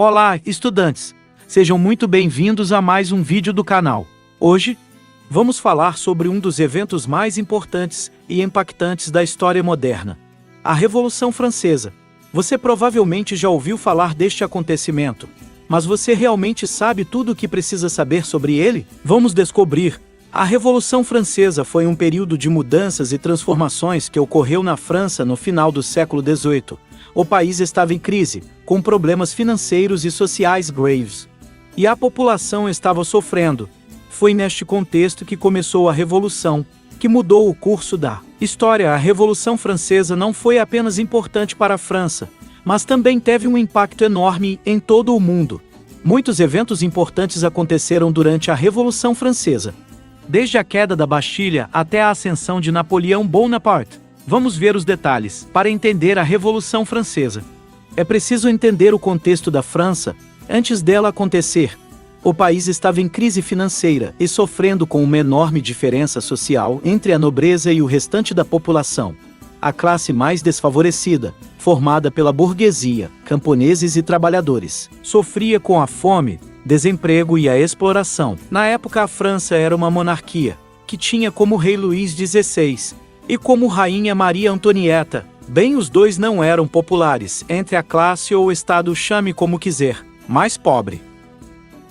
Olá, estudantes! Sejam muito bem-vindos a mais um vídeo do canal. Hoje, vamos falar sobre um dos eventos mais importantes e impactantes da história moderna, a Revolução Francesa. Você provavelmente já ouviu falar deste acontecimento, mas você realmente sabe tudo o que precisa saber sobre ele? Vamos descobrir. A Revolução Francesa foi um período de mudanças e transformações que ocorreu na França no final do século XVIII. O país estava em crise, com problemas financeiros e sociais graves. E a população estava sofrendo. Foi neste contexto que começou a Revolução, que mudou o curso da história. A Revolução Francesa não foi apenas importante para a França, mas também teve um impacto enorme em todo o mundo. Muitos eventos importantes aconteceram durante a Revolução Francesa. Desde a queda da Bastilha até a ascensão de Napoleão Bonaparte. Vamos ver os detalhes. Para entender a Revolução Francesa, é preciso entender o contexto da França antes dela acontecer. O país estava em crise financeira e sofrendo com uma enorme diferença social entre a nobreza e o restante da população. A classe mais desfavorecida, formada pela burguesia, camponeses e trabalhadores, sofria com a fome, desemprego e a exploração. Na época, a França era uma monarquia, que tinha como rei Luís XVI e como rainha Maria Antonieta. Bem, os dois não eram populares entre a classe ou o estado, chame como quiser, mais pobre.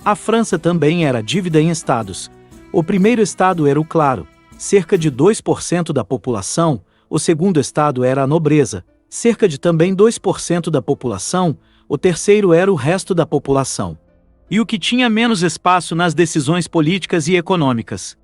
A França também era dívida em estados. O primeiro estado era o clero, cerca de 2% da população. O segundo estado era a nobreza, cerca de também 2% da população. O terceiro era o resto da população. E o que tinha menos espaço nas decisões políticas e econômicas.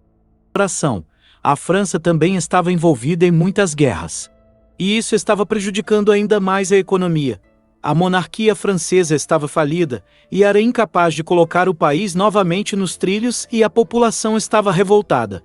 A França também estava envolvida em muitas guerras. E isso estava prejudicando ainda mais a economia. A monarquia francesa estava falida e era incapaz de colocar o país novamente nos trilhos, e a população estava revoltada.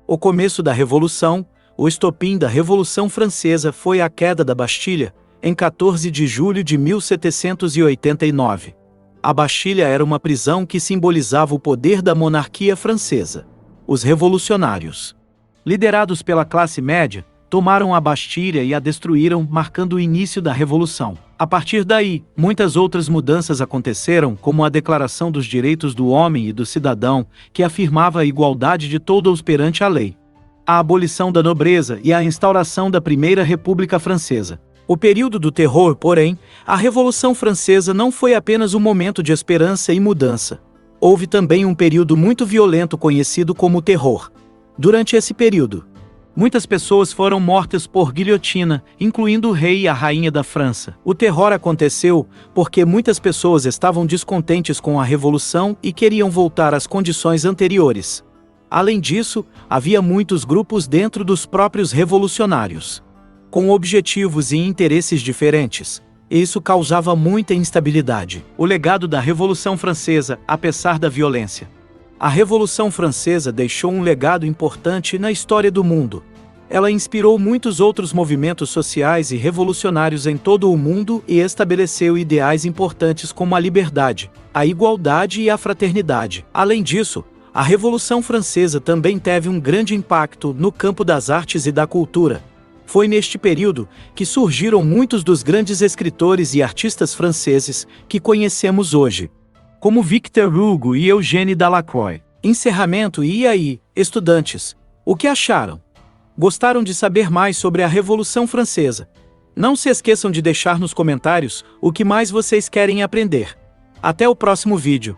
O começo da Revolução, o estopim da Revolução Francesa, foi a queda da Bastilha, em 14 de julho de 1789. A Bastilha era uma prisão que simbolizava o poder da monarquia francesa. Os revolucionários, liderados pela classe média, tomaram a Bastilha e a destruíram, marcando o início da Revolução. A partir daí, muitas outras mudanças aconteceram, como a Declaração dos Direitos do Homem e do Cidadão, que afirmava a igualdade de todos perante a lei, a abolição da nobreza e a instauração da Primeira República Francesa. O período do terror, porém, a Revolução Francesa não foi apenas um momento de esperança e mudança. Houve também um período muito violento conhecido como terror. Durante esse período, muitas pessoas foram mortas por guilhotina, incluindo o rei e a rainha da França. O terror aconteceu porque muitas pessoas estavam descontentes com a Revolução e queriam voltar às condições anteriores. Além disso, havia muitos grupos dentro dos próprios revolucionários, com objetivos e interesses diferentes. Isso causava muita instabilidade. O legado da Revolução Francesa, apesar da violência. A Revolução Francesa deixou um legado importante na história do mundo. Ela inspirou muitos outros movimentos sociais e revolucionários em todo o mundo e estabeleceu ideais importantes como a liberdade, a igualdade e a fraternidade. Além disso, a Revolução Francesa também teve um grande impacto no campo das artes e da cultura. Foi neste período que surgiram muitos dos grandes escritores e artistas franceses que conhecemos hoje, como Victor Hugo e Eugène Delacroix. Encerramento. E aí, estudantes, o que acharam? Gostaram de saber mais sobre a Revolução Francesa? Não se esqueçam de deixar nos comentários o que mais vocês querem aprender. Até o próximo vídeo.